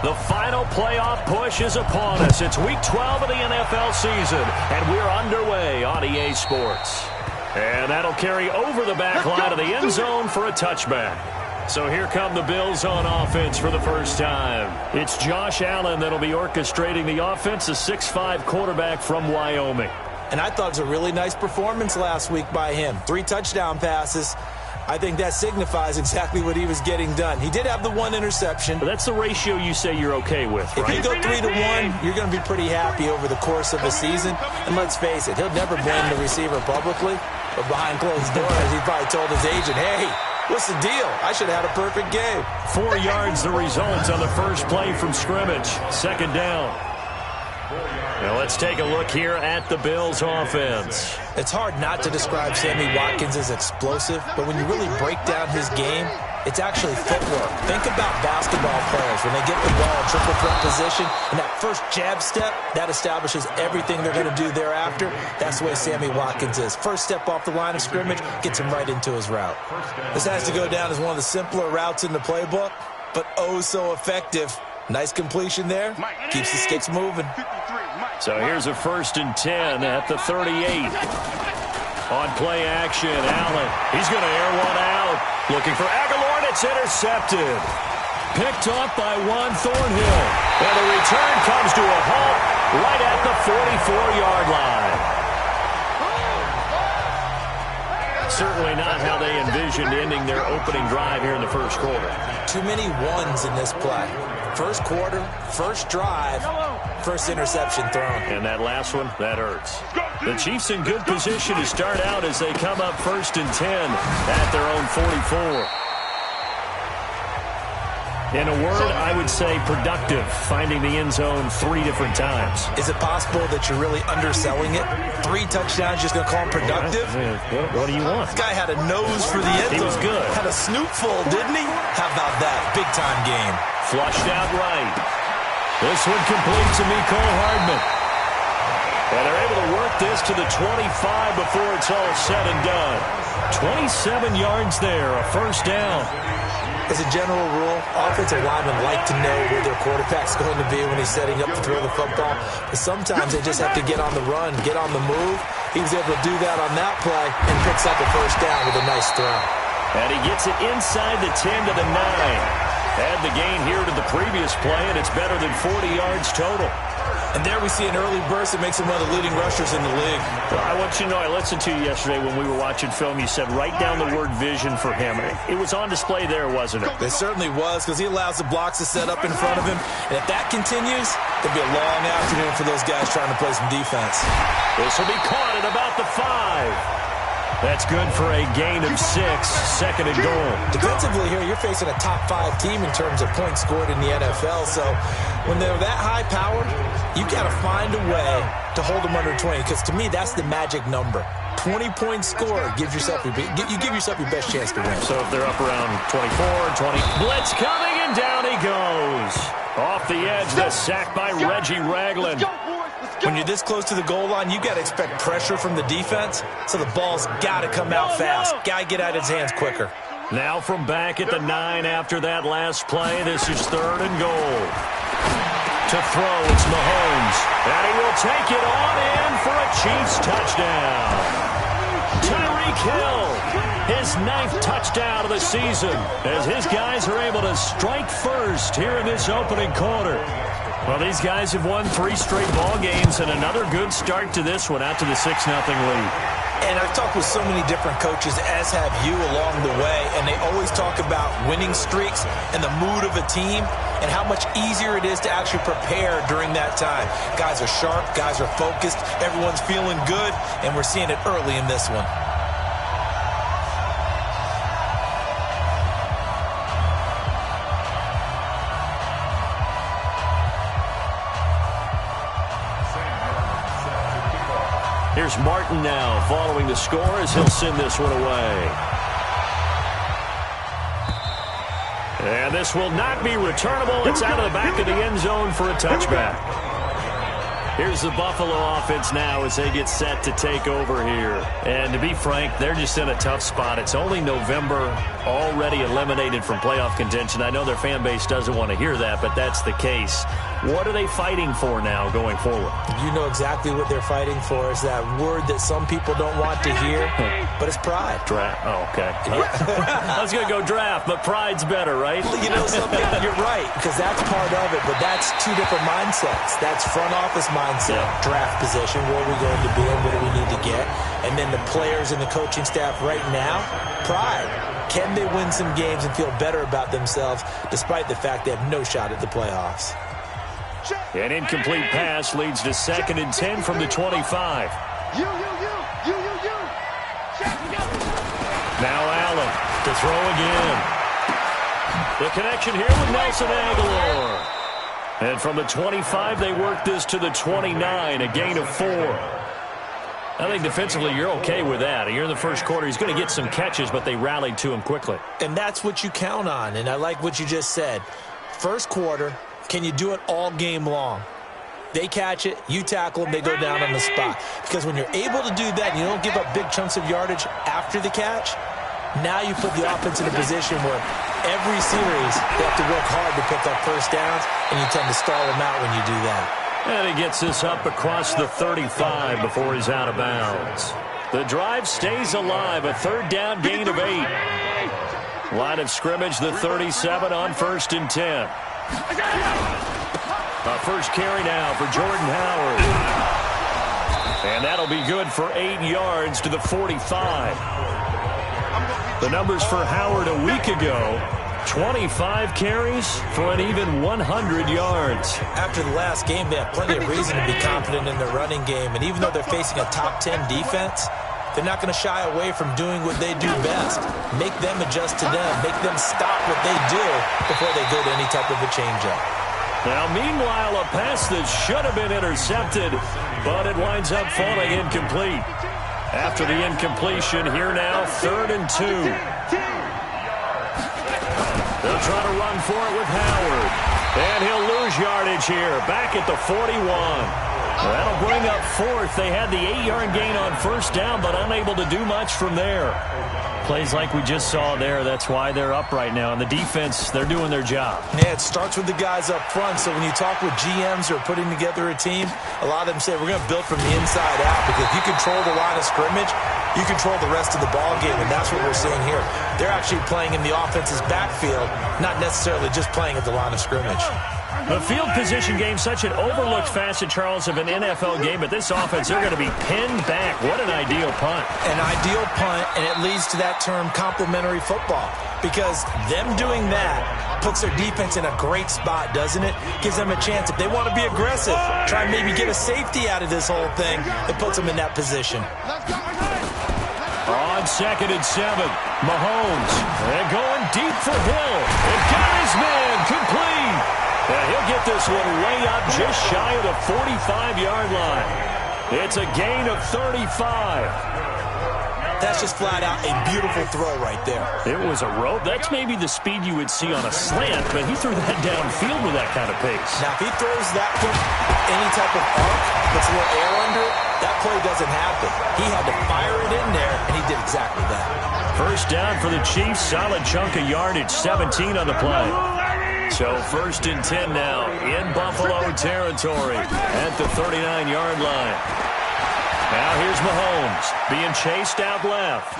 The final playoff push is upon us. It's Week 12 of the NFL season, and we're underway on EA Sports. And that'll carry over the back line of the end zone for a touchback. So here come the Bills on offense for the first time. It's Josh Allen that'll be orchestrating the offense, a 6'5" quarterback from Wyoming. And I thought it was a really nice performance last week by him. 3 touchdown passes. I think that signifies exactly what he was getting done. He did have the 1 interception. But that's the ratio you say you're okay with, right? If you go 3-1, you're going to be pretty happy over the course of a season. And let's face it, he'll never blame the receiver publicly. But behind closed doors, he probably told his agent, hey, what's the deal? I should have had a perfect game. 4 yards the result on the first play from scrimmage. Second down. Now let's take a look here at the Bills offense. It's hard not to describe Sammy Watkins as explosive, but when you really break down his game, it's actually footwork. Think about basketball players. When they get the ball in triple threat position, and that first jab step, that establishes everything they're going to do thereafter. That's the way Sammy Watkins is. First step off the line of scrimmage, gets him right into his route. This has to go down as one of the simpler routes in the playbook, but oh so effective. Nice completion there. Keeps the sticks moving. So here's a 1st and 10 at the 38. On play action, Allen. He's going to air one out. Looking for Aguilar, and it's intercepted. Picked off by Juan Thornhill. And the return comes to a halt right at the 44-yard line. Certainly not how they envisioned ending their opening drive here in the first quarter. Too many ones in this play. First quarter, first drive, first interception thrown. And that last one, that hurts. The Chiefs in good position to start out as they come up 1st and 10 at their own 44. In a word, I would say productive, finding the end zone 3 different times. Is it possible that you're really underselling it? 3 touchdowns, just going to call him productive? What do you want? This guy had a nose for the end zone. He was good. Had a snootful, didn't he? How about that? Big-time game. Flushed out right. This one complete to Mecole Hardman. And they're able to work this to the 25 before it's all said and done. 27 yards there, a first down. As a general rule, offensive linemen like to know where their quarterback's going to be when he's setting up to throw the football. But sometimes they just have to get on the run, get on the move. He was able to do that on that play and picks up a first down with a nice throw. And he gets it inside the 10 to the 9. Add the gain here to the previous play, and it's better than 40 yards total. And there we see an early burst that makes him one of the leading rushers in the league. Well, I want you to know, I listened to you yesterday when we were watching film. You said write down the word vision for him. It was on display there, wasn't it? It certainly was, because he allows the blocks to set up in front of him. And if that continues, it'll be a long afternoon for those guys trying to play some defense. This will be caught at about the 5. That's good for a gain of 6, 2nd and goal. Defensively here, you're facing a top 5 team in terms of points scored in the NFL. So when they're that high powered, you got to find a way to hold them under 20. Because to me, that's the magic number. 20-point score gives yourself you give yourself your best chance to win. So if they're up around 24 or 20, blitz coming, and down he goes. Off the edge, the sack by Reggie Ragland. When you're this close to the goal line, you got to expect pressure from the defense, so the ball's got to come out fast. Got to get out of his hands quicker. Now from back at the 9 after that last play, this is 3rd and goal. To throw, it's Mahomes, and he will take it on in for a Chiefs touchdown. Tyreek Hill, his 9th touchdown of the season, as his guys are able to strike first here in this opening quarter. Well, these guys have won 3 straight ball games, and another good start to this one, out to the 6-0 lead. And I've talked with so many different coaches, as have you along the way, and they always talk about winning streaks and the mood of a team and how much easier it is to actually prepare during that time. Guys are sharp, guys are focused, everyone's feeling good, and we're seeing it early in this one. Here's Martin now following the score as he'll send this one away. And this will not be returnable. It's out of the back of the end zone for a touchback. Here's the Buffalo offense now as they get set to take over here. And to be frank, they're just in a tough spot. It's only November, already eliminated from playoff contention. I know their fan base doesn't want to hear that, but that's the case. What are they fighting for now going forward? You know exactly what they're fighting for. Is that word that some people don't want to hear, but it's pride. Draft. Oh, okay. I was going to go draft, but pride's better, right? You know something? You're right, because that's part of it, but that's two different mindsets. That's front office mindset, draft position, where are we going to be and what do we need to get? And then the players and the coaching staff right now, pride. Can they win some games and feel better about themselves despite the fact they have no shot at the playoffs? An incomplete pass leads to 2nd and 10 from the 25. Now Allen to throw again. The connection here with Nelson Aguilar. And from the 25, they work this to the 29, a gain of 4. I think defensively you're okay with that. Here in the first quarter, he's going to get some catches, but they rallied to him quickly. And that's what you count on, and I like what you just said. First quarter, can you do it all game long? They catch it, you tackle them, they go down on the spot. Because when you're able to do that and you don't give up big chunks of yardage after the catch, now you put the offense in a position where every series they have to work hard to pick up first downs, and you tend to stall them out when you do that. And he gets this up across the 35 before he's out of bounds. The drive stays alive, a 3rd down gain of 8. Line of scrimmage, the 37 on 1st and 10. A first carry now for Jordan Howard. And that'll be good for 8 yards to the 45. The numbers for Howard a week ago, 25 carries for an even 100 yards. After the last game, they have plenty of reason to be confident in their running game. And even though they're facing a top 10 defense, they're not going to shy away from doing what they do best. Make them adjust to them. Make them stop what they do before they go to any type of a change-up. Now, meanwhile, a pass that should have been intercepted, but it winds up falling incomplete. After the incompletion, here now, 3rd and 2. They'll try to run for it with Howard. And he'll lose yardage here, back at the 41. That'll bring up 4th. They had the 8-yard gain on 1st down, but unable to do much from there. Plays like we just saw there. That's why they're up right now. And the defense, they're doing their job. Yeah, it starts with the guys up front. So when you talk with GMs who are putting together a team, a lot of them say we're going to build from the inside out, because if you control the line of scrimmage, you control the rest of the ball game, and that's what we're seeing here. They're actually playing in the offense's backfield, not necessarily just playing at the line of scrimmage. The field position game, such an overlooked facet, Charles, of an NFL game, but this offense, they're going to be pinned back. What an ideal punt. An ideal punt, and it leads to that term complementary football, because them doing that puts their defense in a great spot, doesn't it? Gives them a chance. If they want to be aggressive, try and maybe get a safety out of this whole thing, it puts them in that position. On 2nd and 7, Mahomes, and going deep for Hill. And got his man complete. And he'll get this one way up just shy of the 45-yard line. It's a gain of 35. That's just flat out a beautiful throw right there. It was a rope. That's maybe the speed you would see on a slant, but he threw that downfield with that kind of pace. Now, if he throws that with any type of arc, puts a little air under it, that play doesn't happen. He had to fire it in there, and he did exactly that. First down for the Chiefs. Solid chunk of yardage, 17 on the play. So 1st and 10 now in Buffalo territory at the 39-yard line. Now here's Mahomes being chased out left.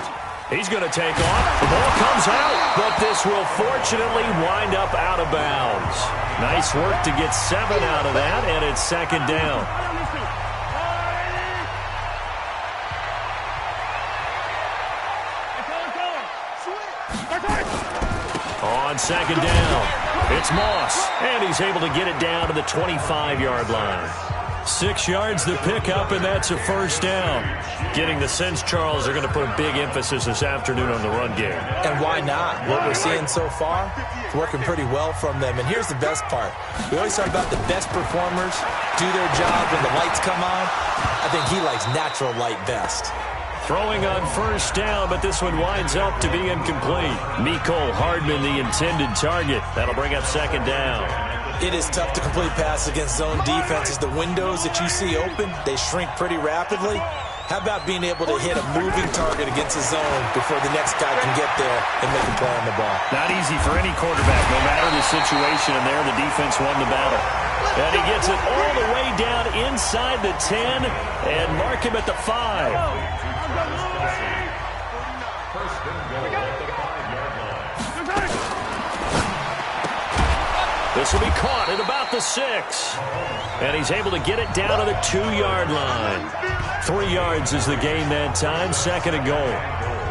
He's going to take off. The ball comes out, but this will fortunately wind up out of bounds. Nice work to get 7 out of that, and it's 2nd down. On 2nd down, it's Moss, and he's able to get it down to the 25-yard line. 6 yards the pickup, and that's a first down. Getting the sense, Charles, they're going to put a big emphasis this afternoon on the run game. And why not? What we're seeing so far, it's working pretty well from them. And here's the best part. We always talk about the best performers do their job when the lights come on. I think he likes natural light best. Throwing on first down, but this one winds up to be incomplete. Mecole Hardman, the intended target. That'll bring up 2nd down. It is tough to complete passes against zone defenses. The windows that you see open, they shrink pretty rapidly. How about being able to hit a moving target against a zone before the next guy can get there and make a play on the ball? Not easy for any quarterback, no matter the situation. And there, the defense won the battle. And he gets it all the way down inside the 10 and mark him at the 5. This will be caught at about the 6. And he's able to get it down to the 2-yard line. 3 yards is the gain that time, 2nd and goal.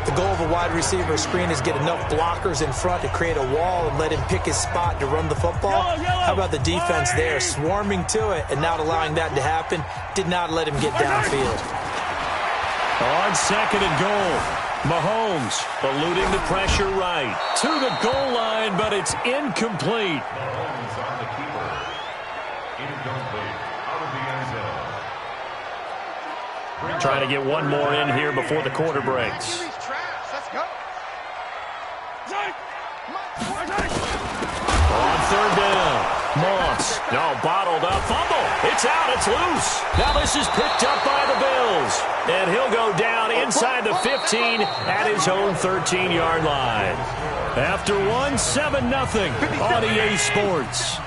The goal of a wide receiver screen is get enough blockers in front to create a wall and let him pick his spot to run the football. How about the defense there, swarming to it and not allowing that to happen? Did not let him get downfield. On 2nd and goal, Mahomes eluding the pressure right to the goal line, but it's incomplete. Trying to get one more in here before the quarter breaks. On 3rd down, Moss. No, bottled up. Fumble. It's out. It's loose. Now this is picked up by the Bills. And he'll go down inside the 15 at his own 13-yard line. After one, 7-0 on EA Sports.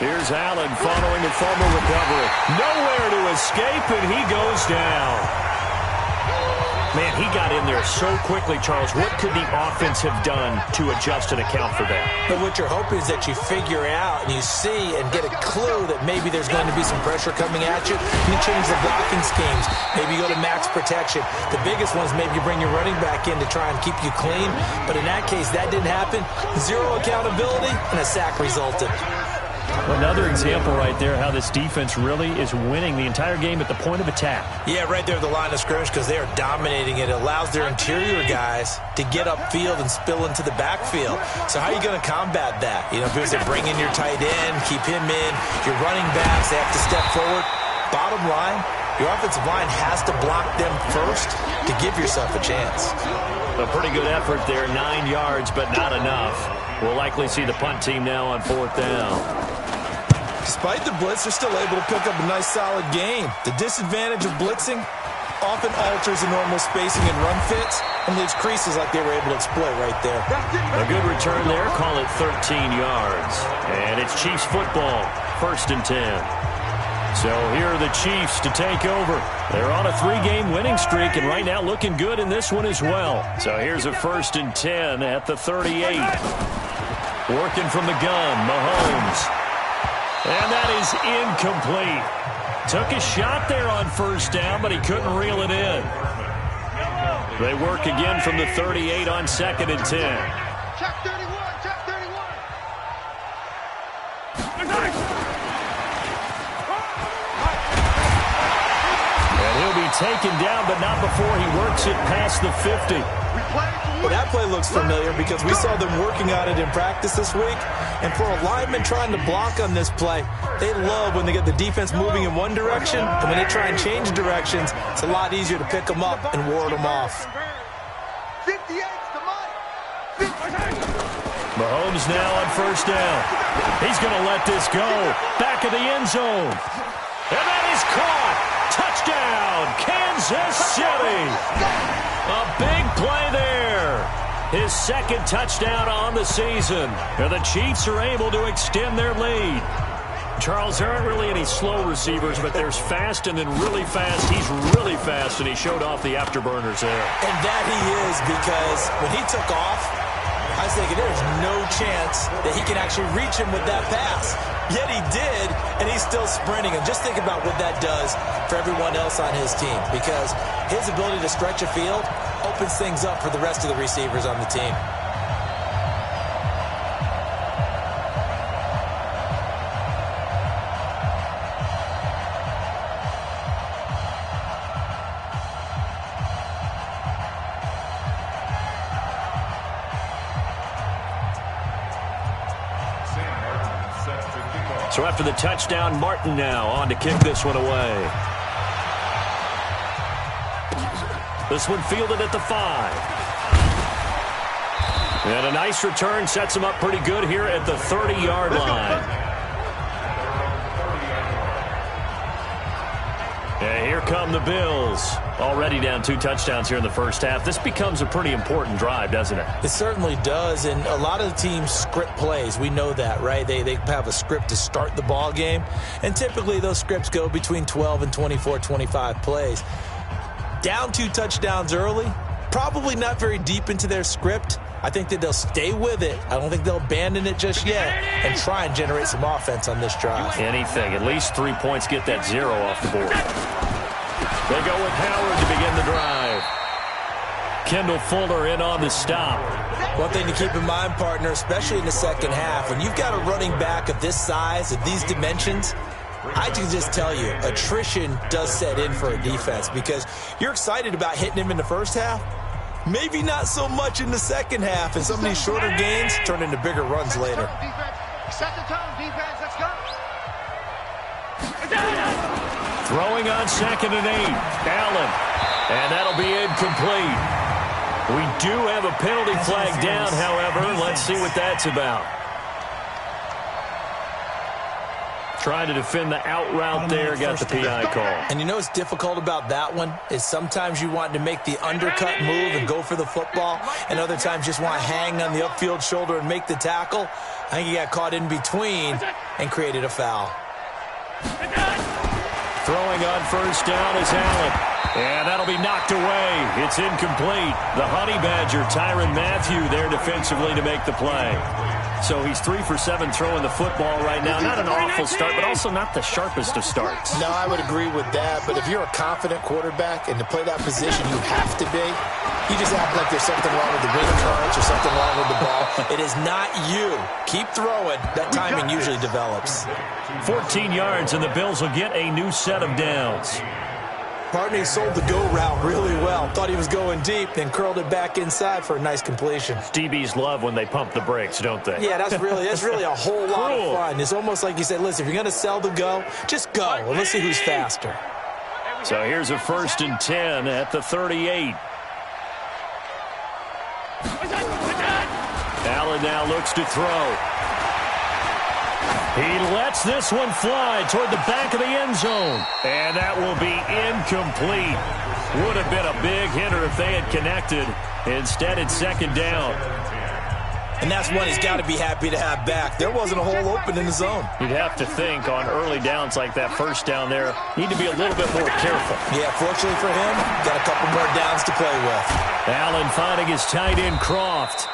Here's Allen following a fumble recovery. Nowhere to escape, and he goes down. Man, he got in there so quickly, Charles. What could the offense have done to adjust and account for that? But what you're hoping is that you figure out and you see and get a clue that maybe there's going to be some pressure coming at you. You change the blocking schemes. Maybe you go to max protection. The biggest one is maybe you bring your running back in to try and keep you clean. But in that case, that didn't happen. 0 accountability, and a sack resulted. Another example right there how this defense really is winning the entire game at the point of attack. Yeah, right there at the line of scrimmage because they are dominating it. It allows their interior guys to get upfield and spill into the backfield. So how are you going to combat that? You know, if you bring in your tight end, keep him in, your running backs, they have to step forward. Bottom line, your offensive line has to block them first to give yourself a chance. A pretty good effort there, 9 yards, but not enough. We'll likely see the punt team now on 4th down. Despite the blitz, they're still able to pick up a nice, solid gain. The disadvantage of blitzing often alters the normal spacing and run fits and leaves creases like they were able to exploit right there. A good return there. Call it 13 yards. And it's Chiefs football, 1st and 10. So here are the Chiefs to take over. They're on a 3-game winning streak, and right now looking good in this one as well. So here's a 1st and 10 at the 38. Working from the gun, Mahomes. And that is incomplete. Took a shot there on 1st down, but he couldn't reel it in. They work again from the 38 on 2nd and 10. Check 31, check 31. And he'll be taken down, but not before he works it past the 50. Well, that play looks familiar because we saw them working on it in practice this week. And for a lineman trying to block on this play, they love when they get the defense moving in one direction. And when they try and change directions, it's a lot easier to pick them up and ward them off. 58 to Mike. Mahomes now on 1st down. He's going to let this go. Back of the end zone. And that is caught. Touchdown, Kansas City. A big play there. His 2nd touchdown on the season. And the Chiefs are able to extend their lead. Charles, there aren't really any slow receivers, but there's fast and then really fast. He's really fast, and he showed off the afterburners there. And that he is, because when he took off, I was thinking there's no chance that he can actually reach him with that pass. Yet he did, and he's still sprinting. And just think about what that does for everyone else on his team, because his ability to stretch a field opens things up for the rest of the receivers on the team. So after the touchdown, Martin now on to kick this one away. This one fielded at the 5. And a nice return sets him up pretty good here at the 30-yard line. And here come the Bills. Already down 2 touchdowns here in the first half. This becomes a pretty important drive, doesn't it? It certainly does, and a lot of the teams script plays. We know that, right? They have a script to start the ball game, and typically those scripts go between 12 and 24, 25 plays. Down 2 touchdowns early, probably not very deep into their script. I think that they'll stay with it. I don't think they'll abandon it just yet and try and generate some offense on this drive. Anything. At least 3 points, get that 0 off the board. They go with Howard to begin the drive. Kendall Fuller in on the stop. One thing to keep in mind, partner, especially in the second half, when you've got a running back of this size, of these dimensions, I can just tell you, attrition does set in for a defense because you're excited about hitting him in the first half. Maybe not so much in the second half, and some of these shorter gains turn into bigger runs later. Set the tone, defense. Let's go. Throwing on 2nd and 8. Allen. And that'll be incomplete. We do have a penalty flag down, however. Let's see what that's about. Trying to defend the out route there, got the PI call. And you know what's difficult about that one is sometimes you want to make the undercut move and go for the football, and other times just want to hang on the upfield shoulder and make the tackle. I think he got caught in between and created a foul. Throwing on 1st down is Allen. And that'll be knocked away. It's incomplete. The Honey Badger, Tyrann Mathieu, there defensively to make the play. So he's 3 for 7 throwing the football right now. Not an awful start, but also not the sharpest of starts. No, I would agree with that. But if you're a confident quarterback and to play that position, you have to be. You just act like there's something wrong with the wind currents or something wrong with the ball. It is not you. Keep throwing. That timing usually develops. 14 yards, and the Bills will get a new set of downs. Partney sold the go route really well. Thought he was going deep, then curled it back inside for a nice completion. DBs love when they pump the brakes, don't they? Yeah, that's really a whole lot of fun. It's almost like you said, listen, if you're going to sell the go, just go, and let's see who's faster. So here's a 1st and 10 at the 38. Allen now looks to throw. He lets this one fly toward the back of the end zone. And that will be incomplete. Would have been a big hitter if they had connected. Instead, it's 2nd down. And that's one he's got to be happy to have back. There wasn't a hole open in the zone. You'd have to think on early downs like that 1st down there, need to be a little bit more careful. Yeah, fortunately for him, got a couple more downs to play with. Allen finding his tight end, Croft.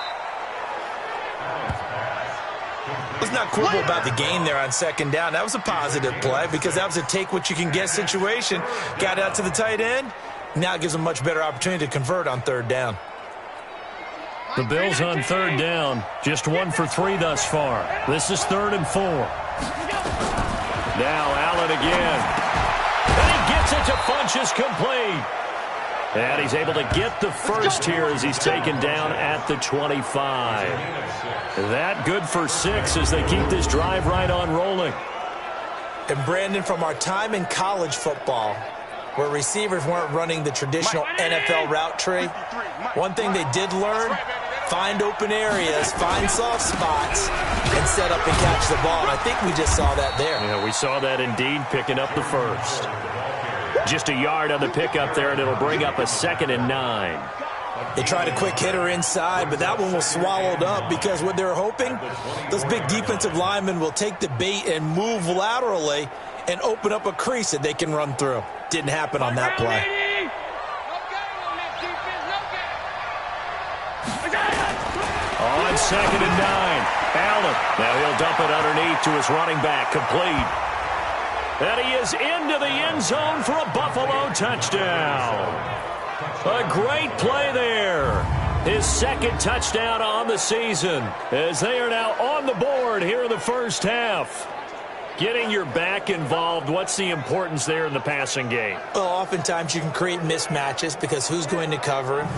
Let's not quibble about the gain there on 2nd down. That was a positive play because that was a take-what-you-can-get situation. Got out to the tight end. Now it gives them a much better opportunity to convert on 3rd down. The Bills on 3rd down, just 1 for 3 thus far. This is 3rd and 4. Now Allen again. And he gets it to Funchess, complete. And he's able to get the first here as he's taken down at the 25. That good for 6 as they keep this drive right on rolling. And Brandon, from our time in college football, where receivers weren't running the traditional NFL route tree, one thing they did learn, find open areas, find soft spots, and set up and catch the ball. And I think we just saw that there. Yeah, we saw that indeed, picking up the first. Just a yard on the pickup there, and it'll bring up a 2nd and 9. They tried a quick hitter inside, but that one was swallowed up because what they're hoping, those big defensive linemen will take the bait and move laterally and open up a crease that they can run through. Didn't happen on that play. On 2nd and 9, Allen. Now he'll dump it underneath to his running back, complete. And he is into the end zone for a Buffalo touchdown. A great play there. His 2nd touchdown on the season as they are now on the board here in the first half. Getting your back involved, what's the importance there in the passing game? Well, oftentimes you can create mismatches because who's going to cover him?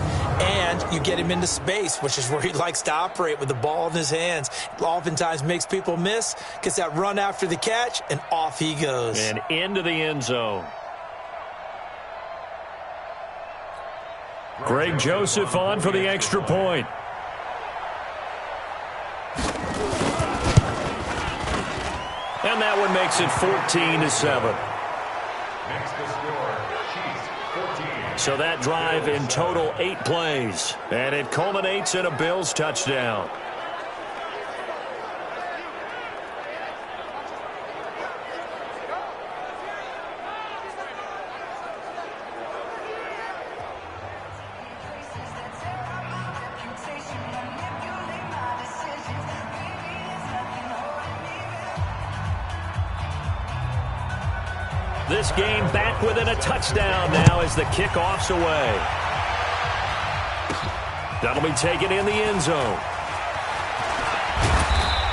And you get him into space, which is where he likes to operate with the ball in his hands. Oftentimes makes people miss, gets that run after the catch, and off he goes. And into the end zone. Greg Joseph on for the extra point. and that one makes it 14-7. So that drive in total 8 plays, and it culminates in a Bills touchdown. This game back within a touchdown now as the kickoff's away. That'll be taken in the end zone.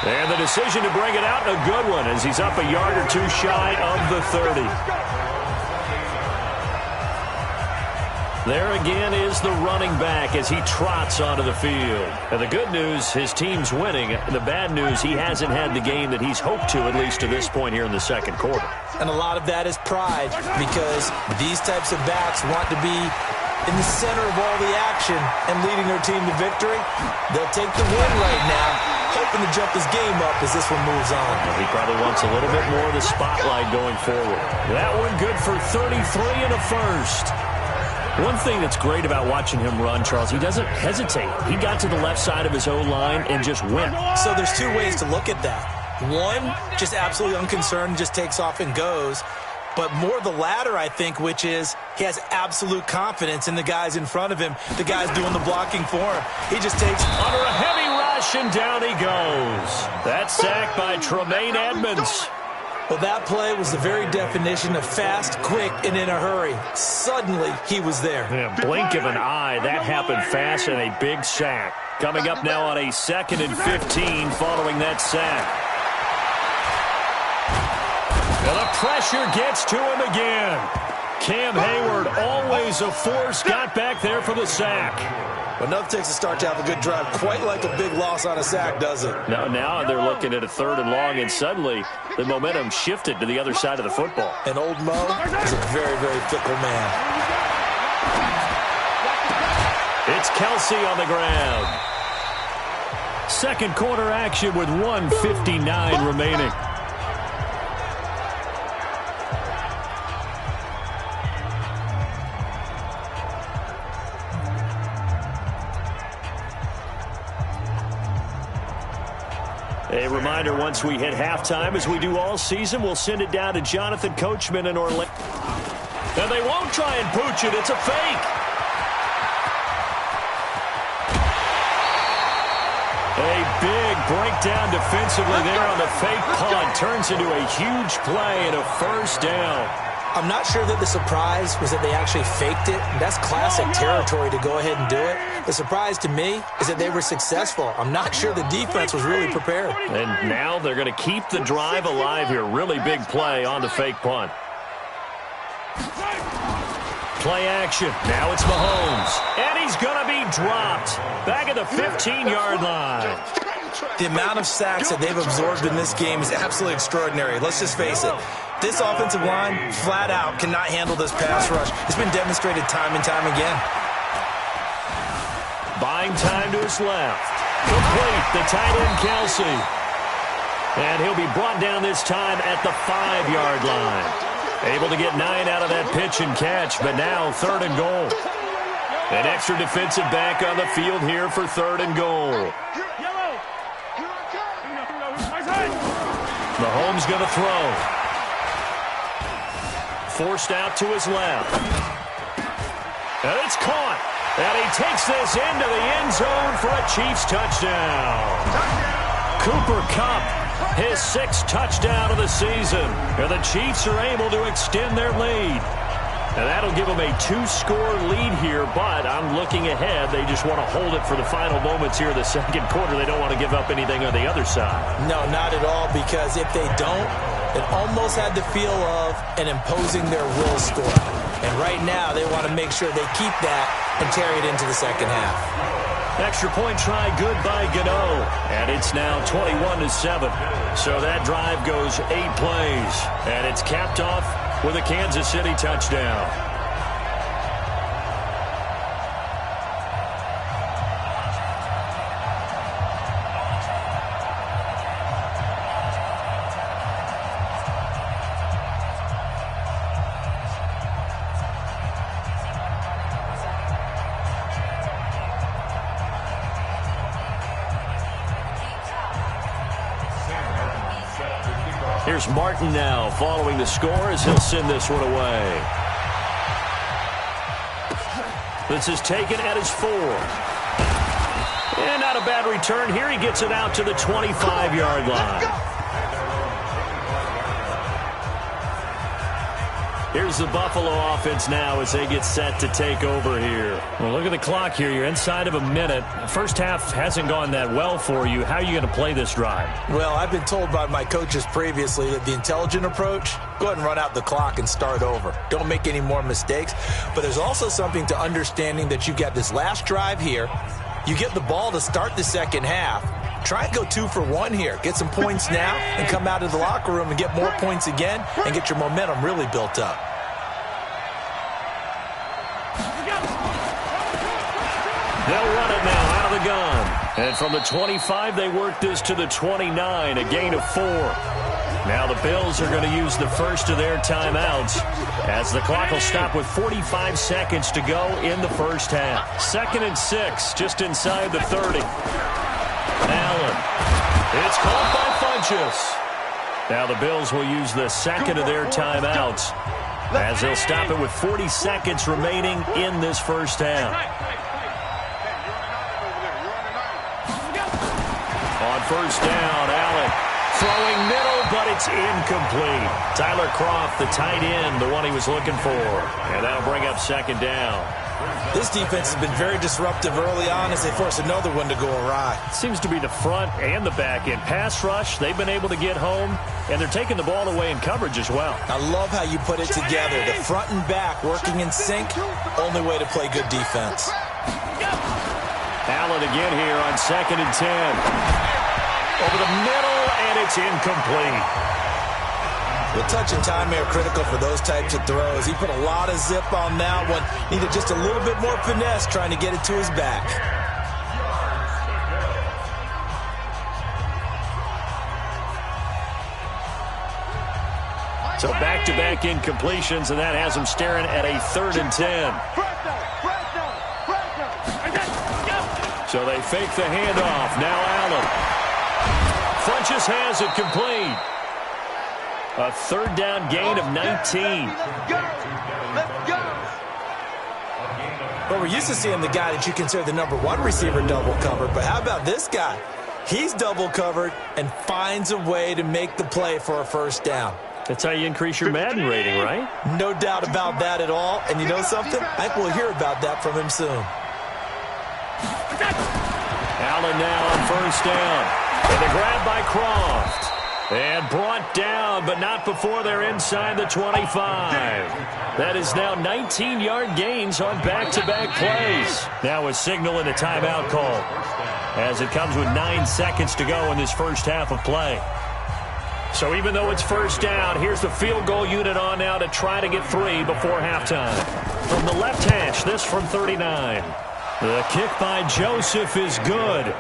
And the decision to bring it out, a good one, as he's up a yard or two shy of the 30. There again is the running back as he trots onto the field. And the good news, his team's winning. The bad news, he hasn't had the game that he's hoped to, at least to this point here in the second quarter. And a lot of that is pride, because these types of backs want to be in the center of all the action and leading their team to victory. They'll take the win right now, hoping to jump this game up as this one moves on. He probably wants a little bit more of the spotlight going forward. That one good for 33 and a first. One thing that's great about watching him run, Charles, he doesn't hesitate. He got to the left side of his O-line and just went. So there's two ways to look at that. One, just absolutely unconcerned, just takes off and goes. But more the latter, I think, which is he has absolute confidence in the guys in front of him, the guys doing the blocking for him. He just takes under a heavy rush, and down he goes. That sack by Tremaine Edmonds. Well, that play was the very definition of fast, quick, and in a hurry. Suddenly, he was there. Yeah, blink of an eye. That happened fast and a big sack. Coming up now on a 2nd and 15 following that sack. Well, the pressure gets to him again. Cam Hayward, always a force, got back there for the sack. Enough takes a start to have a good drive, quite like a big loss on a sack, does it? Now they're looking at a 3rd and long, and suddenly the momentum shifted to the other side of the football. And old Mo is a very, very fickle man. It's Kelsey on the ground. Second quarter action with 1:59 remaining. A reminder, once we hit halftime, as we do all season, we'll send it down to Jonathan Coachman in Orlando. And they won't try and pooch it. It's a fake. A big breakdown defensively there on the fake punt. Turns into a huge play and a first down. I'm not sure that the surprise was that they actually faked it. That's classic territory to go ahead and do it. The surprise to me is that they were successful. I'm not sure the defense was really prepared. And now they're going to keep the drive alive here. Really big play on the fake punt. Play action. Now it's Mahomes. And he's going to be dropped. Back at the 15-yard line. The amount of sacks that they've absorbed in this game is absolutely extraordinary. Let's just face it. This offensive line, flat out, cannot handle this pass rush. It's been demonstrated time and time again. Buying time to his left. Complete, the tight end, Kelsey. And he'll be brought down this time at the 5-yard line. Able to get 9 out of that pitch and catch, but now 3rd and goal. An extra defensive back on the field here for 3rd and goal. Mahomes going to throw. Forced out to his left. And it's caught. And he takes this into the end zone for a Chiefs touchdown. Cooper Kupp, his 6th touchdown of the season. And the Chiefs are able to extend their lead. And that'll give them a 2-score lead here, but I'm looking ahead. They just want to hold it for the final moments here of the second quarter. They don't want to give up anything on the other side. No, not at all, because if they don't, it almost had the feel of an imposing their will score. And right now, they want to make sure they keep that and carry it into the second half. Extra point try, good by Gano. And it's now 21-7. So that drive goes 8 plays. And it's capped off with a Kansas City touchdown. Here's Martin now following the score as he'll send this one away. This is taken at his 4. And not a bad return here. He gets it out to the 25-yard line. Here's the Buffalo offense now as they get set to take over here. Well, look at the clock here. You're inside of a minute. First half hasn't gone that well for you. How are you going to play this drive? Well, I've been told by my coaches previously that the intelligent approach, go ahead and run out the clock and start over. Don't make any more mistakes. But there's also something to understanding that you've got this last drive here. You get the ball to start the second half. Try and go 2 for 1 here. Get some points now and come out of the locker room and get more points again and get your momentum really built up. They'll run it now out of the gun. And from the 25, they work this to the 29, a gain of 4. Now the Bills are going to use the first of their timeouts as the clock will stop with 45 seconds to go in the first half. 2nd and 6, just inside the 30. Allen. It's caught by Funchess. Now the Bills will use the second of their timeouts as they'll stop it with 40 seconds remaining in this first half. On first down, Allen throwing middle, but it's incomplete. Tyler Kroft, the tight end, the one he was looking for. And that'll bring up 2nd down. This defense has been very disruptive early on as they force another one to go awry. Seems to be the front and the back end. Pass rush, they've been able to get home, and they're taking the ball away in coverage as well. I love how you put it together. The front and back working in sync, only way to play good defense. Allen again here on 2nd and 10. Over the middle, and it's incomplete. The touch and time are critical for those types of throws. He put a lot of zip on that one. Needed just a little bit more finesse trying to get it to his back. So back-to-back incompletions, and that has him staring at a 3rd and 10. So they fake the handoff. Now Allen. Funchess has it complete. A 3rd down gain of 19. Well, we're used to seeing the guy that you consider the #1 receiver double covered, but how about this guy? He's double covered and finds a way to make the play for a first down. That's how you increase your Madden rating, right? No doubt about that at all. And you know something? I think we'll hear about that from him soon. Allen now on first down. And the grab by Kroft. And brought down, but not before they're inside the 25. That is now 19-yard gains on back-to-back plays. Now a signal and a timeout call as it comes with 9 seconds to go in this first half of play. So even though it's first down, here's the field goal unit on now to try to get 3 before halftime. From the left hash, this from 39. The kick by Joseph is good.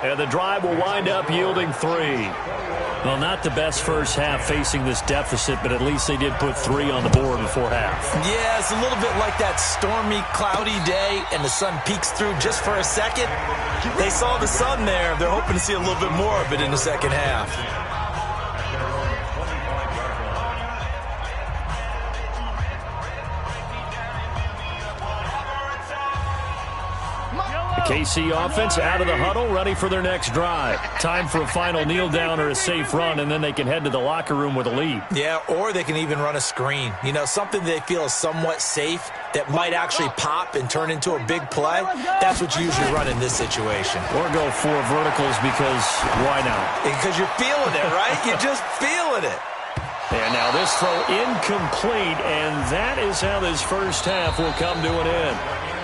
And the drive will wind up yielding 3. Well, not the best first half facing this deficit, but at least they did put 3 on the board before half. Yeah, it's a little bit like that stormy, cloudy day, and the sun peeks through just for a second. They saw the sun there. They're hoping to see a little bit more of it in the second half. KC offense out of the huddle, ready for their next drive. Time for a final kneel down or a safe run, and then they can head to the locker room with a lead. Yeah, or they can even run a screen. You know, something they feel is somewhat safe that might actually pop and turn into a big play. That's what you usually run in this situation. Or go 4 verticals because why not? Because you're feeling it, right? You're just feeling it. And now this throw incomplete, and that is how this first half will come to an end.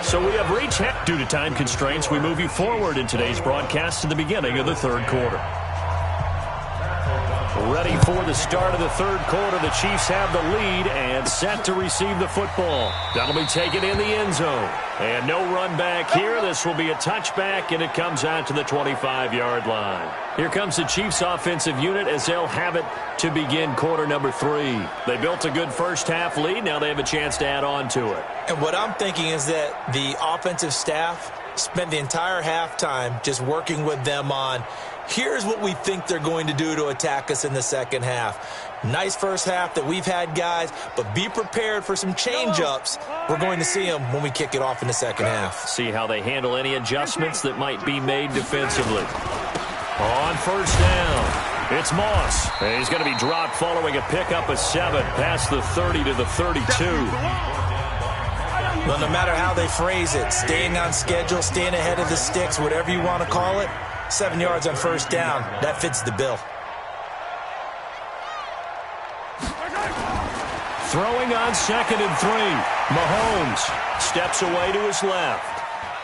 So we have reached half. Due to time constraints, we move you forward in today's broadcast to the beginning of the 3rd quarter. Ready for the start of the 3rd quarter. The Chiefs have the lead and set to receive the football. That'll be taken in the end zone. And no run back here. This will be a touchback, and it comes out to the 25-yard line. Here comes the Chiefs offensive unit as they'll have it to begin quarter number 3. They built a good first half lead. Now they have a chance to add on to it. And what I'm thinking is that the offensive staff spent the entire halftime just working with them on, here's what we think they're going to do to attack us in the second half. Nice first half that we've had, guys, but be prepared for some change-ups. We're going to see them when we kick it off in the second half. See how they handle any adjustments that might be made defensively. On first down, it's Moss. He's going to be dropped following a pickup of 7 past the 30 to the 32. Well, no matter how they phrase it, staying on schedule, staying ahead of the sticks, whatever you want to call it, 7 yards on first down, that fits the bill. Throwing on 2nd and 3. Mahomes steps away to his left.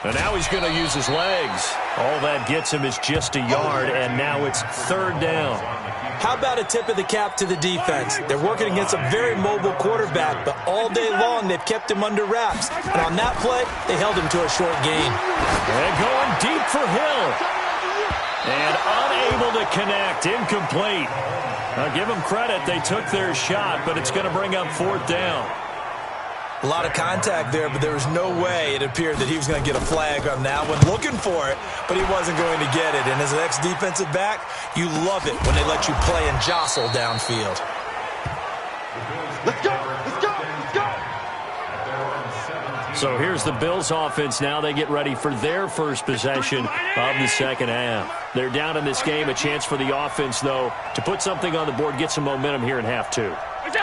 And now he's going to use his legs. All that gets him is just a yard, and now it's 3rd down. How about a tip of the cap to the defense? They're working against a very mobile quarterback, but all day long they've kept him under wraps. And on that play, they held him to a short gain. And going deep for Hill. And unable to connect, incomplete. Now give them credit, they took their shot, but it's going to bring up 4th down. A lot of contact there, but there was no way it appeared that he was going to get a flag on that one. Looking for it, but he wasn't going to get it. And as an ex-defensive back, you love it when they let you play and jostle downfield. Let's go! Let's go! Let's go! So here's the Bills offense now. They get ready for their first possession of the second half. They're down in this game. A chance for the offense, though, to put something on the board, get some momentum here in half 2.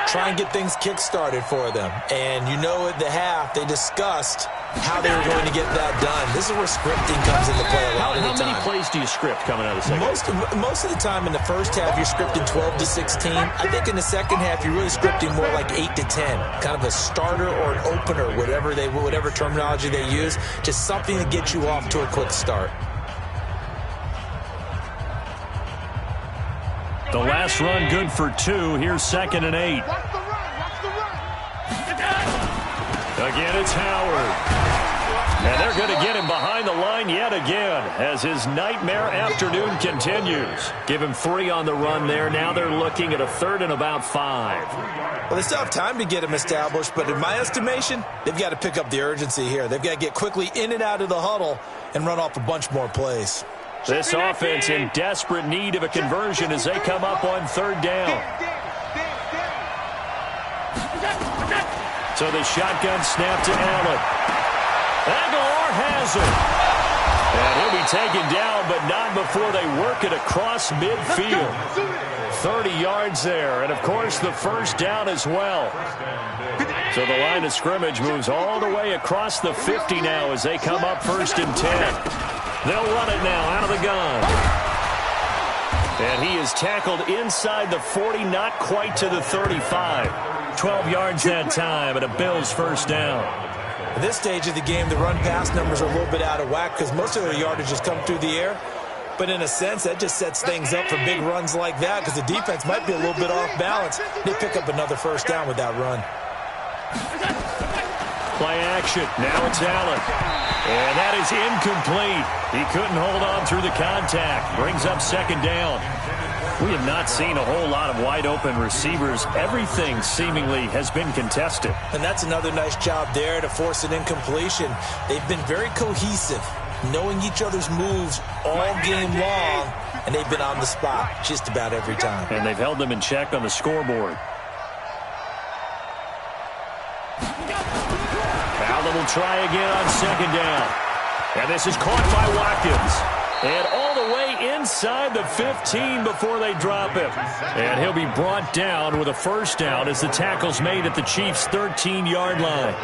Try and get things kick-started for them. And you know at the half, they discussed how they were going to get that done. This is where scripting comes into play a lot of the time. How many plays do you script coming out of the second half? Most of the time in the first half, you're scripting 12 to 16. I think in the second half, you're really scripting more like 8 to 10. Kind of a starter or an opener, whatever terminology they use. Just something to get you off to a quick start. The last run good for 2. Here's 2nd and 8. Watch the run! Watch the run! Again, it's Howard. And they're going to get him behind the line yet again as his nightmare afternoon continues. Give him 3 on the run there. Now they're looking at a 3rd and about 5. Well, they still have time to get him established, but in my estimation, they've got to pick up the urgency here. They've got to get quickly in and out of the huddle and run off a bunch more plays. This offense in desperate need of a conversion as they come up on 3rd down. So the shotgun snap to Allen. Aguilar has it. And he'll be taken down, but not before they work it across midfield. 30 yards there, and of course the first down as well. So the line of scrimmage moves all the way across the 50 now as they come up 1st and 10. They'll run it now out of the gun. And he is tackled inside the 40, not quite to the 35. 12 yards that time, and a Bills first down. At this stage of the game, the run-pass numbers are a little bit out of whack because most of their yardage has come through the air. But in a sense, that just sets things up for big runs like that because the defense might be a little bit off balance. They pick up another first down with that run. Play action. Now it's Allen. And that is incomplete. He couldn't hold on through the contact. Brings up 2nd down. We have not seen a whole lot of wide-open receivers. Everything seemingly has been contested. And that's another nice job there to force an incompletion. They've been very cohesive, knowing each other's moves all game long, and they've been on the spot just about every time. And they've held them in check on the scoreboard. Allen will try again on 2nd down. And this is caught by Watkins. And all the way inside the 15 before they drop him. And he'll be brought down with a first down as the tackle's made at the Chiefs' 13-yard line.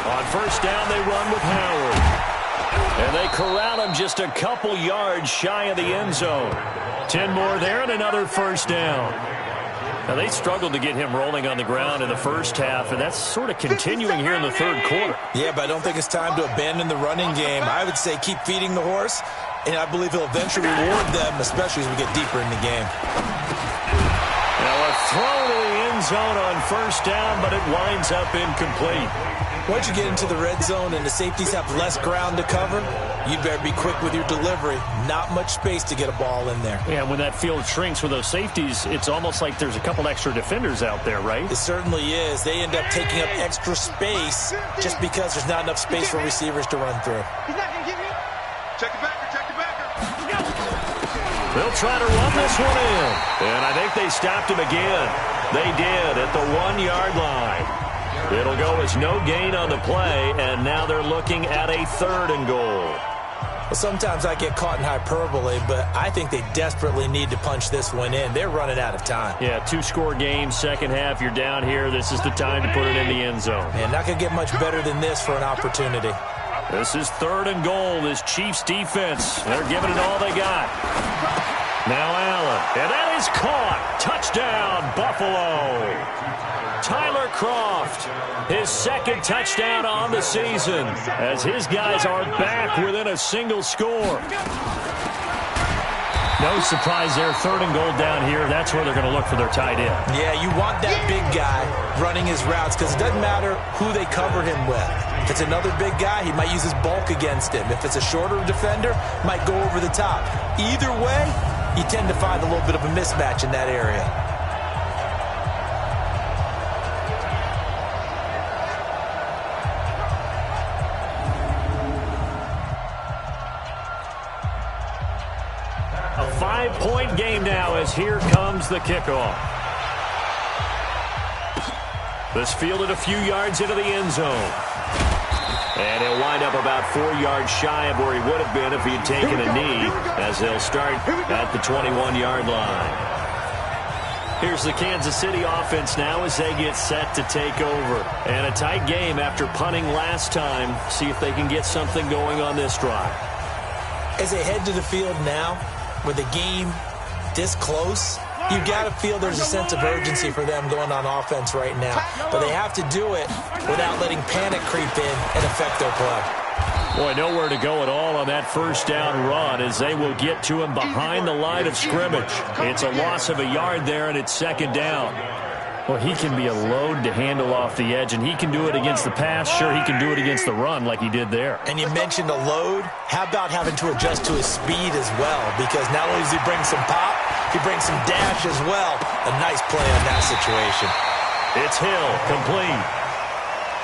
On first down, they run with Howard. And they corral him just a couple yards shy of the end zone. 10 more there and another first down. Now, they struggled to get him rolling on the ground in the first half, and that's sort of continuing here in the 3rd quarter. Yeah, but I don't think it's time to abandon the running game. I would say keep feeding the horse, and I believe he'll eventually reward them, especially as we get deeper in the game. And zone on first down, but it winds up incomplete. Once you get into the red zone and the safeties have less ground to cover, you better be quick with your delivery. Not much space to get a ball in there. Yeah, when that field shrinks with those safeties, it's almost like there's a couple extra defenders out there, right? It certainly is. They end up taking up extra space just because there's not enough space for receivers to run through. He's not going to get me. Check the backer, check the backer. They'll try to run this one in. And I think they stopped him again. They did at the 1-yard line. It'll go as no gain on the play, and now they're looking at a 3rd and goal. Well, sometimes I get caught in hyperbole, but I think they desperately need to punch this one in. They're running out of time. Yeah, 2-score game, second half, you're down here. This is the time to put it in the end zone. And not going to get much better than this for an opportunity. This is 3rd and goal, this Chiefs defense. They're giving it all they got. Now Allen, and that is caught. Touchdown, Buffalo. Tyler Kroft, his 2nd touchdown on the season, as his guys are back within a single score. No surprise there, 3rd and goal down here. That's where they're going to look for their tight end. Yeah, you want that big guy running his routes because it doesn't matter who they covered him with. If it's another big guy, he might use his bulk against him. If it's a shorter defender, might go over the top. Either way, you tend to find a little bit of a mismatch in that area. A 5-point game now as here comes the kickoff. This fielded a few yards into the end zone. And he'll wind up about 4 yards shy of where he would have been if he had taken a knee, as they'll start at the 21-yard line. Here's the Kansas City offense now as they get set to take over. And a tight game after punting last time. See if they can get something going on this drive. As they head to the field now, with the game this close, you've got to feel there's a sense of urgency for them going on offense right now. But they have to do it without letting panic creep in and affect their play. Boy, nowhere to go at all on that first down run as they will get to him behind the line of scrimmage. It's a loss of a yard there, and it's 2nd down. Well, he can be a load to handle off the edge, and he can do it against the pass. Sure, he can do it against the run like he did there. And you mentioned a load. How about having to adjust to his speed as well? Because not only does he bring some pop, he brings some dash as well. A nice play on that situation. It's Hill, complete.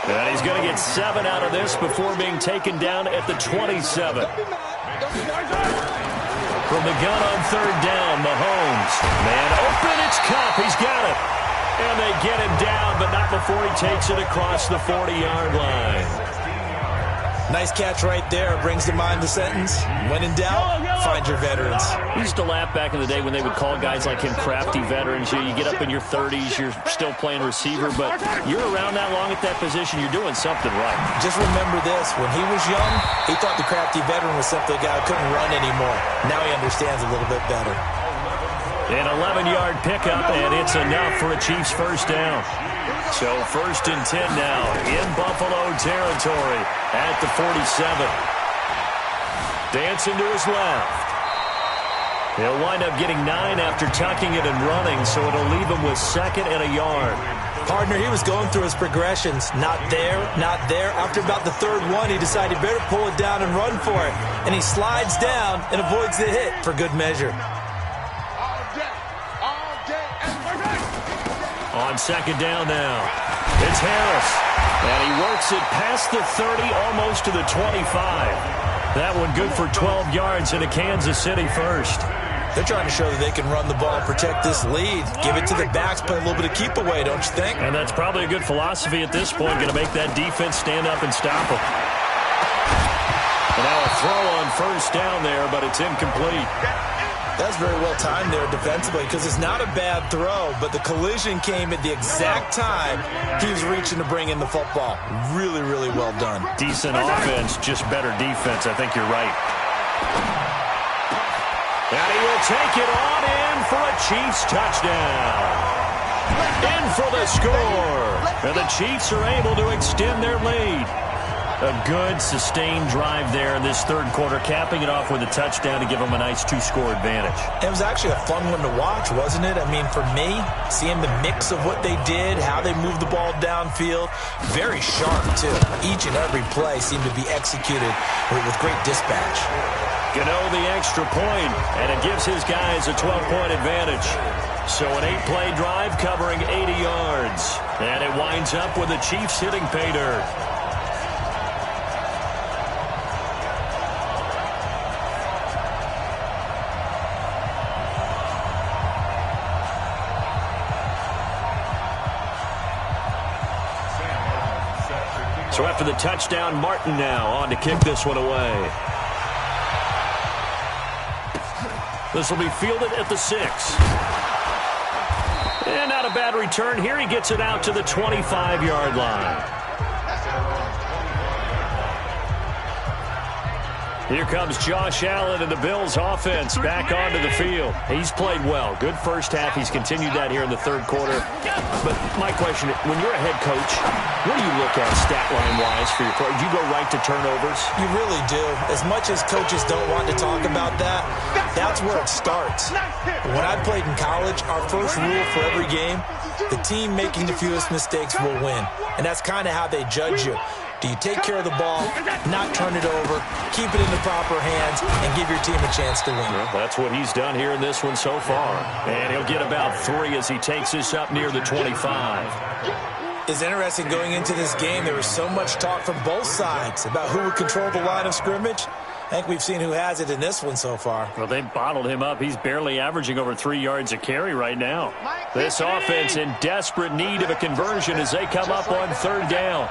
And he's going to get 7 out of this before being taken down at the 27. From the gun on 3rd down, Mahomes. Man open, it's Cup. He's got it. And they get him down, but not before he takes it across the 40-yard line. Nice catch right there. Brings to mind the sentence, when in doubt, find your veterans. We used to laugh back in the day when they would call guys like him crafty veterans. You get up in your 30s, you're still playing receiver, but you're around that long at that position, you're doing something right. Just remember this. When he was young, he thought the crafty veteran was simply a guy who couldn't run anymore. Now he understands a little bit better. An 11-yard pickup, and it's enough for a Chiefs first down. So 1st and 10 now in Buffalo territory at the 47. Dancing to his left. He'll wind up getting 9 after tucking it and running, so it'll leave him with 2nd and a yard. Partner, he was going through his progressions. Not there, not there. After about the 3rd one, he decided he better pull it down and run for it. And he slides down and avoids the hit for good measure. On 2nd down now, it's Harris. And he works it past the 30, almost to the 25. That one good for 12 yards in a Kansas City first. They're trying to show that they can run the ball and protect this lead. Give it to the backs, play a little bit of keep away, don't you think? And that's probably a good philosophy at this point, going to make that defense stand up and stop them. And now a throw on first down there, but it's incomplete. That's very well timed there defensively because it's not a bad throw, but the collision came at the exact time he was reaching to bring in the football. Really, really well done. Decent offense, just better defense. I think you're right. And he will take it on in for a Chiefs touchdown. In for the score. And the Chiefs are able to extend their lead. A good, sustained drive there in this third quarter, capping it off with a touchdown to give them a nice two-score advantage. It was actually a fun one to watch, wasn't it? I mean, for me, seeing the mix of what they did, how they moved the ball downfield, very sharp, too. Each and every play seemed to be executed with great dispatch. Gano the extra point, and it gives his guys a 12-point advantage. So an 8-play drive covering 80 yards. And it winds up with the Chiefs hitting pay dirt. So after the touchdown, Martin now on to kick this one away. This will be fielded at the 6. And not a bad return here. He gets it out to the 25-yard line. Here comes Josh Allen and the Bills offense back onto the field. He's played well. Good first half. He's continued that here in the third quarter. But my question, when you're a head coach, what do you look at stat line-wise for your play? Do you go right to turnovers? You really do. As much as coaches don't want to talk about that, that's where it starts. When I played in college, our first rule for every game, the team making the fewest mistakes will win. And that's kind of how they judge you. Do you take care of the ball, not turn it over, keep it in the proper hands, and give your team a chance to win? Well, that's what he's done here in this one so far. And he'll get about 3 as he takes this up near the 25. It's interesting going into this game. There was so much talk from both sides about who would control the line of scrimmage. I think we've seen who has it in this one so far. Well, they've bottled him up. He's barely averaging over 3 yards a carry right now. This offense in desperate need of a conversion as they come up on third down.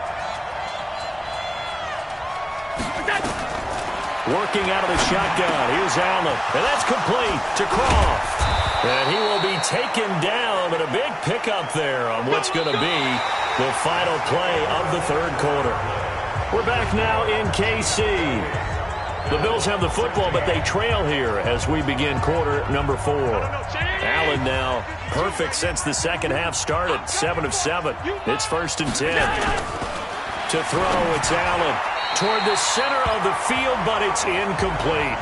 Working out of the shotgun. Here's Allen. And that's complete to Croft. And he will be taken down, but a big pickup there on what's going to be the final play of the third quarter. We're back now in KC. The Bills have the football, but they trail here as we begin quarter number 4. Allen now perfect since the second half started. 7 of 7. It's 1st and 10. To throw, it's Allen. Toward the center of the field, but it's incomplete.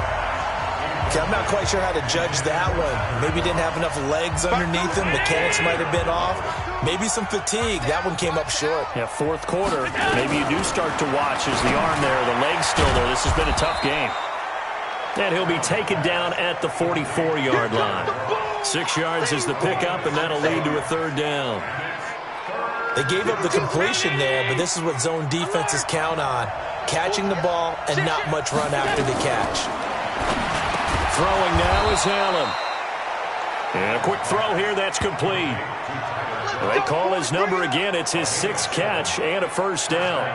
Okay, I'm not quite sure how to judge that one. Maybe didn't have enough legs underneath him. Mechanics might have been off. Maybe some fatigue. That one came up short. Yeah, fourth quarter. Maybe you do start to watch as the arm there, the leg's still there. This has been a tough game. And he'll be taken down at the 44-yard line. 6 yards is the pickup, and that'll lead to a third down. They gave up the completion there, but this is what zone defenses count on. Catching the ball and not much run after the catch. Throwing now is Allen. And a quick throw here, that's complete. They call his number again. It's his 6th catch and a first down.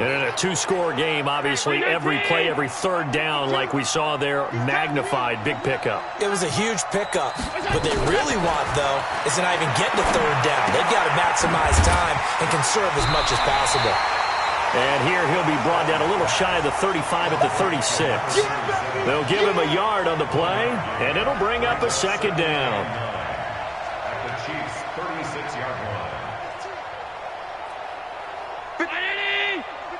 And in a 2-score game, obviously, every play, every third down, like we saw there, magnified, big pickup. It was a huge pickup. What they really want, though, is to not even get to third down. They've got to maximize time and conserve as much as possible. And here he'll be brought down a little shy of the 35 at the 36. They'll give him a yard on the play, and it'll bring up a second down. At the Chiefs' 36-yard line.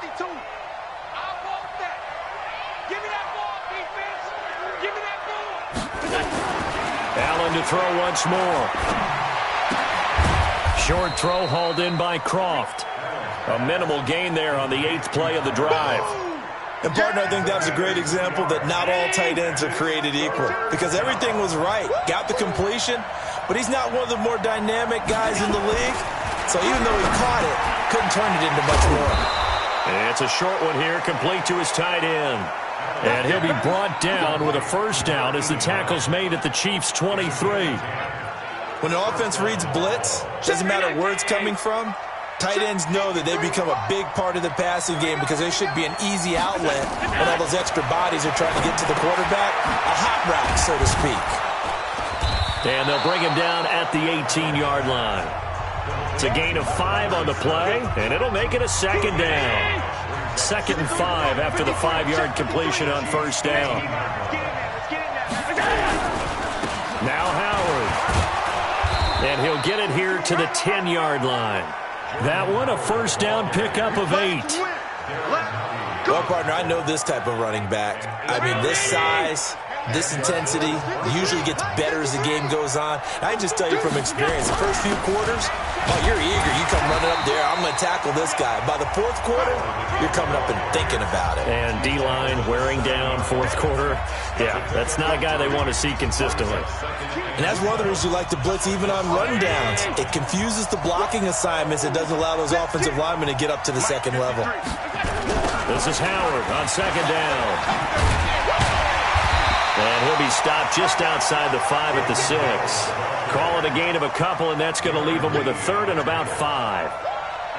52. I want that. Give me that ball, defense. Give me that ball. Allen to throw once more. Short throw hauled in by Croft. A minimal gain there on the 8th play of the drive. And, partner, I think that was a great example that not all tight ends are created equal. Because everything was right. Got the completion, but he's not one of the more dynamic guys in the league. So even though he caught it, couldn't turn it into much more. And it's a short one here, complete to his tight end. And he'll be brought down with a first down as the tackle's made at the Chiefs' 23. When the offense reads blitz, doesn't matter where it's coming from, tight ends know that they become a big part of the passing game because they should be an easy outlet when all those extra bodies are trying to get to the quarterback. A hot route, so to speak. And they'll bring him down at the 18-yard line. It's a gain of 5 on the play, and it'll make it a second down. 2nd and 5 after the 5-yard completion on first down. Now Howard. And he'll get it here to the 10-yard line. That one, a first down pickup of 8. Well, partner, I know this type of running back. I mean, this size, this intensity usually gets better as the game goes on. I can just tell you from experience, the first few quarters, oh, you're eager. You come running up there, I'm going to tackle this guy. By the fourth quarter, you're coming up and thinking about it. And D-line wearing down fourth quarter. Yeah, that's not a guy they want to see consistently. And that's one of the reasons you like to blitz even on rundowns. It confuses the blocking assignments. It doesn't allow those offensive linemen to get up to the second level. This is Howard on second down. And he'll be stopped just outside the 5 at the 6. Call it a gain of a couple, and that's going to leave him with a third and about 5.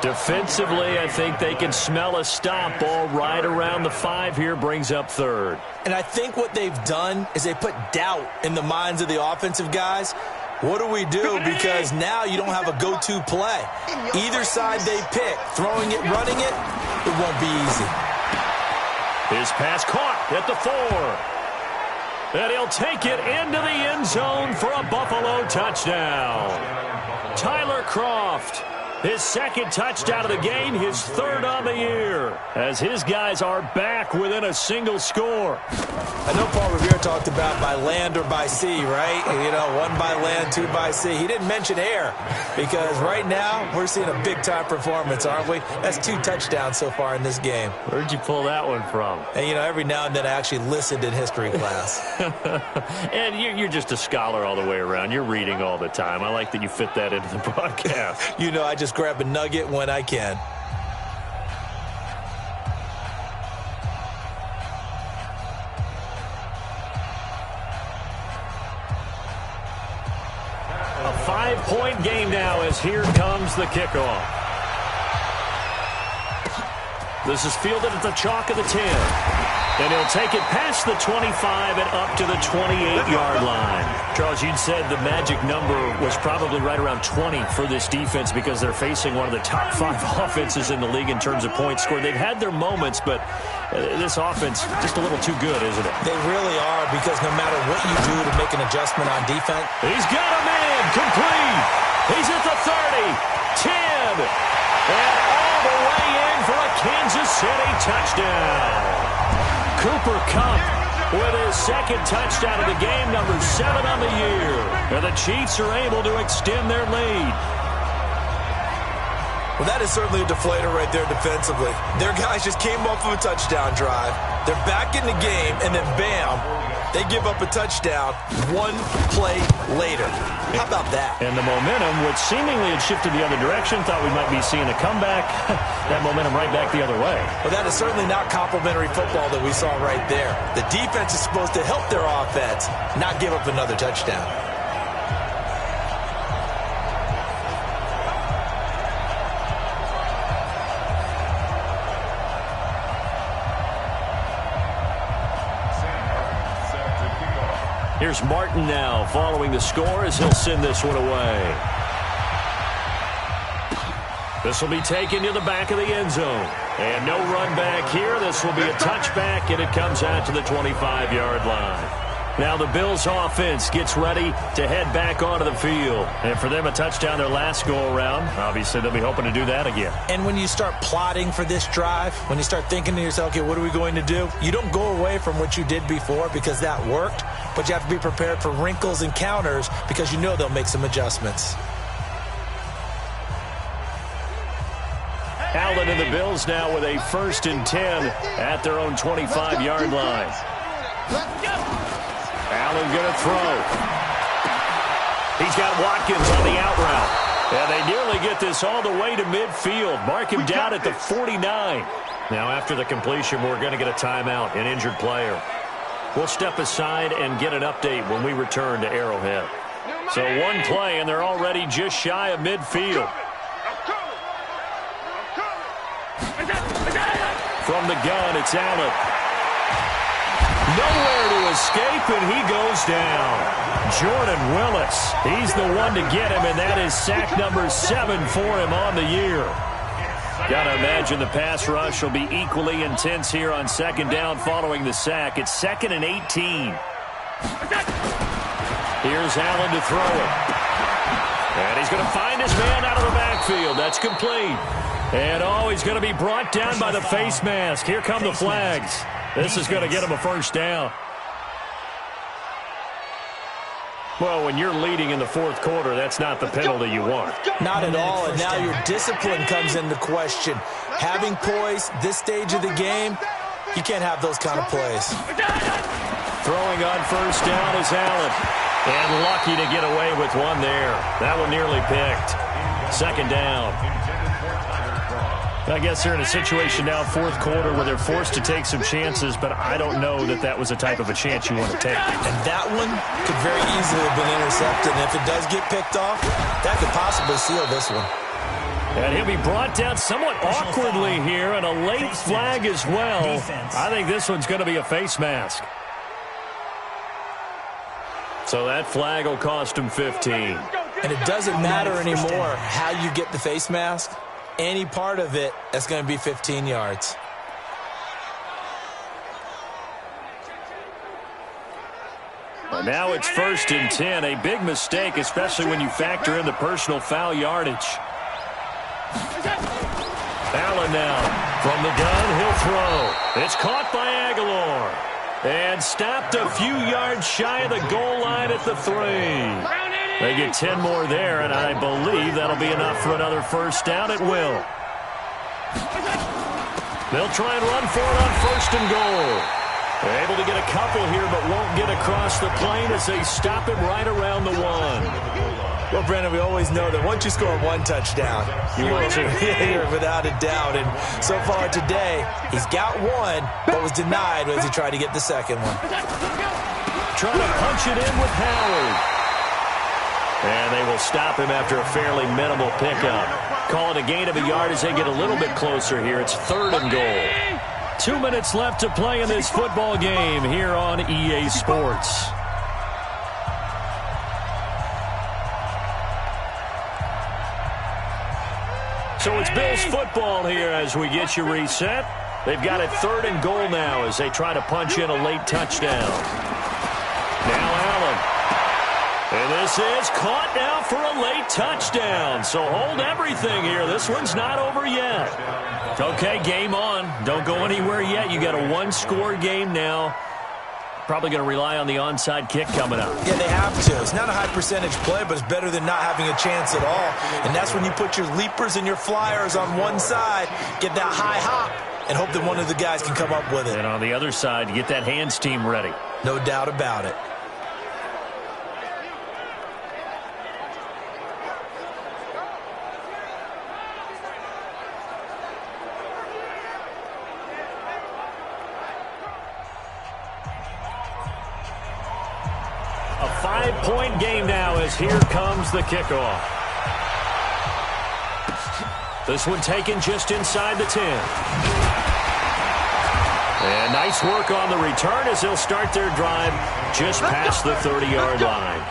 Defensively, I think they can smell a stop. Ball right around the 5 here, brings up third. And I think what they've done is they put doubt in the minds of the offensive guys. What do we do? Because now you don't have a go-to play. Either side they pick, throwing it, running it, it won't be easy. His pass caught at the 4. And he'll take it into the end zone for a Buffalo touchdown. Tyler Kroft, his second touchdown of the game, his third on the year, as his guys are back within a single score. I know Paul Revere talked about by land or by sea, right? You know, 1 by land, 2 by sea. He didn't mention air because right now we're seeing a big-time performance, aren't we? That's 2 touchdowns so far in this game. Where'd you pull that one from? And, you know, every now and then I actually listened in history class. And you're just a scholar all the way around. You're reading all the time. I like that you fit that into the broadcast. You know, I just grab a nugget when I can. A 5-point game now as here comes the kickoff. This is fielded at the chalk of the 10. And he'll take it past the 25 and up to the 28-yard line. Charles, you'd said the magic number was probably right around 20 for this defense because they're facing one of the top 5 offenses in the league in terms of points scored. They've had their moments, but this offense just a little too good, isn't it? They really are, because no matter what you do to make an adjustment on defense. He's got a man complete. He's at the 30, 10, and all the way in for a Kansas City touchdown. Cooper Kupp with his second touchdown of the game, number 7 on the year. And the Chiefs are able to extend their lead. Well, that is certainly a deflator right there defensively. Their guys just came off of a touchdown drive. They're back in the game, and then bam, they give up a touchdown 1 play later. How about that? And the momentum, which seemingly had shifted the other direction, thought we might be seeing a comeback. That momentum right back the other way. Well, that is certainly not complimentary football that we saw right there. The defense is supposed to help their offense, not give up another touchdown. Here's Martin now following the score as he'll send this one away. This will be taken to the back of the end zone. And no run back here. This will be a touchback, and it comes out to the 25-yard line. Now the Bills offense gets ready to head back onto the field. And for them, a touchdown their last go-around. Obviously, they'll be hoping to do that again. And when you start plotting for this drive, when you start thinking to yourself, okay, what are we going to do? You don't go away from what you did before because that worked, but you have to be prepared for wrinkles and counters because you know they'll make some adjustments. Allen and the Bills now with a 1st and 10 at their own 25-yard line. Allen going to throw. He's got Watkins on the out route. And they nearly get this all the way to midfield. Mark him down at the 49. Now after the completion, we're going to get a timeout, an injured player. We'll step aside and get an update when we return to Arrowhead. So 1 play, and they're already just shy of midfield. From the gun, it's Allen. Nowhere to escape, and he goes down. Jordan Willis, he's the one to get him, and that is sack number 7 for him on the year. Got to imagine the pass rush will be equally intense here on 2nd down following the sack. It's 2nd and 18. Here's Allen to throw it. And he's going to find his man out of the backfield. That's complete. And, he's going to be brought down by the face mask. Here come the flags. This is going to get him a first down. Well, when you're leading in the fourth quarter, that's not the penalty you want. Not at all, and now your discipline comes into question. Having poise this stage of the game, you can't have those kind of plays. Throwing on first down is Allen. And lucky to get away with one there. That one nearly picked. Second down. I guess they're in a situation now, fourth quarter, where they're forced to take some chances, but I don't know that that was the type of a chance you want to take. And that one could very easily have been intercepted, and if it does get picked off, that could possibly seal this one. And he'll be brought down somewhat awkwardly here, and a late flag as well. I think this one's going to be a face mask. So that flag will cost him 15. And it doesn't matter anymore how you get the face mask. Any part of it, that's going to be 15 yards. Well, now it's 1st and 10. A big mistake, especially when you factor in the personal foul yardage. Allen now from the gun. He'll throw. It's caught by Aguilar. And stopped a few yards shy of the goal line at the 3. They get 10 more there, and I believe that'll be enough for another first down. It will. They'll try and run for it on 1st and goal. They're able to get a couple here, but won't get across the plane as they stop him right around the 1. Well, Brandon, we always know that once you score one touchdown, you want to without a doubt. And so far today, he's got one, but was denied as he tried to get the second one. Trying to punch it in with Howard. And they will stop him after a fairly minimal pickup. Call it a gain of a yard as they get a little bit closer here. It's 3rd and goal. 2 minutes left to play in this football game here on EA Sports. So it's Bills football here as we get you reset. They've got it 3rd and goal now as they try to punch in a late touchdown. Now Allen. And this is caught now for a late touchdown. So hold everything here. This one's not over yet. Okay, game on. Don't go anywhere yet. You got a one-score game now. Probably going to rely on the onside kick coming up. Yeah, they have to. It's not a high percentage play, but it's better than not having a chance at all. And that's when you put your leapers and your flyers on one side, get that high hop, and hope that one of the guys can come up with it. And on the other side, get that hands team ready. No doubt about it. A 5-point game now as here comes the kickoff. This one taken just inside the 10. And nice work on the return as they'll start their drive just past the 30-yard line.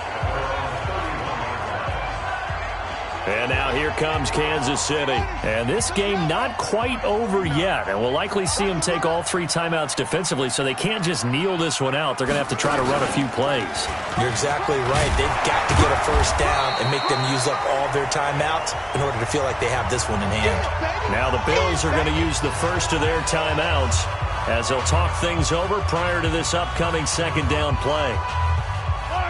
And now here comes Kansas City. And this game not quite over yet. And we'll likely see them take all 3 timeouts defensively, so they can't just kneel this one out. They're going to have to try to run a few plays. You're exactly right. They've got to get a first down and make them use up all their timeouts in order to feel like they have this one in hand. Now the Bills are going to use the first of their timeouts as they'll talk things over prior to this upcoming second down play.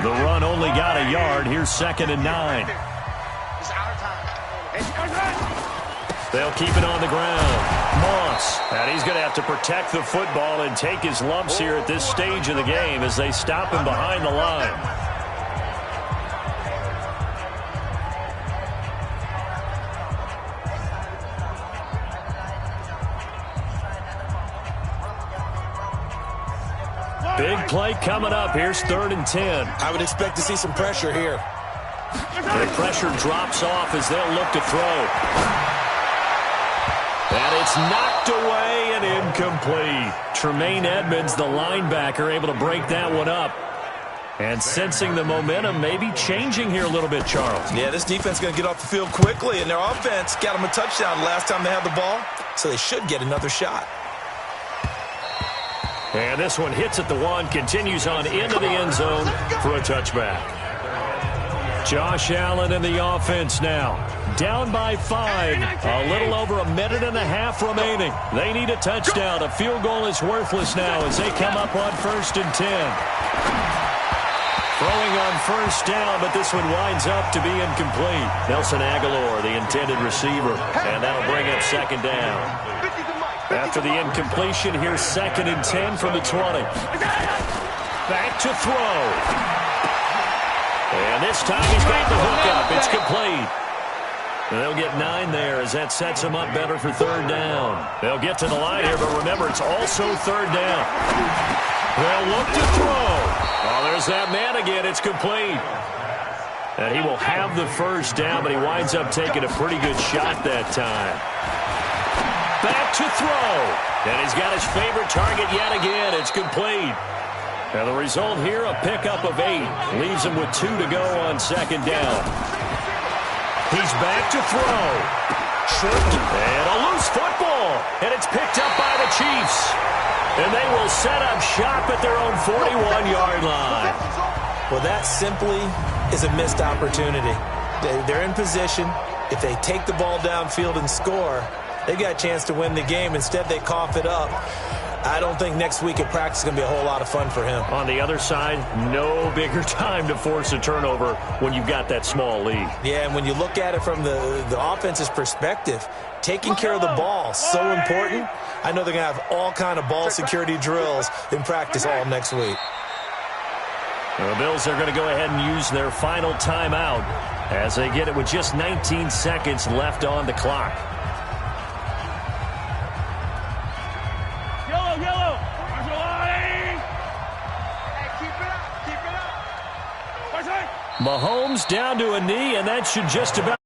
The run only got a yard. Here's 2nd and 9. They'll keep it on the ground. Moss. And he's going to have to protect the football and take his lumps here at this stage of the game as they stop him behind the line. Big play coming up. Here's 3rd and 10. I would expect to see some pressure here. The pressure drops off as they'll look to throw. And it's knocked away and incomplete. Tremaine Edmonds, the linebacker, able to break that one up. And sensing the momentum maybe changing here a little bit, Charles. Yeah, this defense is going to get off the field quickly, and their offense got them a touchdown last time they had the ball, so they should get another shot. And this one hits at the 1, continues on into the end zone for a touchback. Josh Allen in the offense now. Down by 5. A little over a minute and a half remaining. They need a touchdown. A field goal is worthless now as they come up on 1st and 10. Throwing on 1st down, but this one winds up to be incomplete. Nelson Aguilar, the intended receiver, and that'll bring up 2nd down. After the incompletion, here's 2nd and 10 from the 20. Back to throw. And this time he's got the hook up. It's complete. And they'll get 9 there as that sets them up better for 3rd down. They'll get to the line here, but remember, it's also 3rd down. They'll look to throw. Oh, there's that man again. It's complete. And he will have the 1st down, but he winds up taking a pretty good shot that time. Back to throw. And he's got his favorite target yet again. It's complete. And the result here, a pickup of 8. Leaves him with 2 to go on 2nd down. He's back to throw. And a loose football. And it's picked up by the Chiefs. And they will set up shop at their own 41-yard line. Well, that simply is a missed opportunity. They're in position. If they take the ball downfield and score, they've got a chance to win the game. Instead, they cough it up. I don't think next week at practice is going to be a whole lot of fun for him. On the other side, no bigger time to force a turnover when you've got that small lead. Yeah, and when you look at it from the offense's perspective, taking care of the ball so important. I know they're going to have all kind of ball security drills in practice all next week. The Bills are going to go ahead and use their final timeout as they get it with just 19 seconds left on the clock. Mahomes down to a knee, and that should just about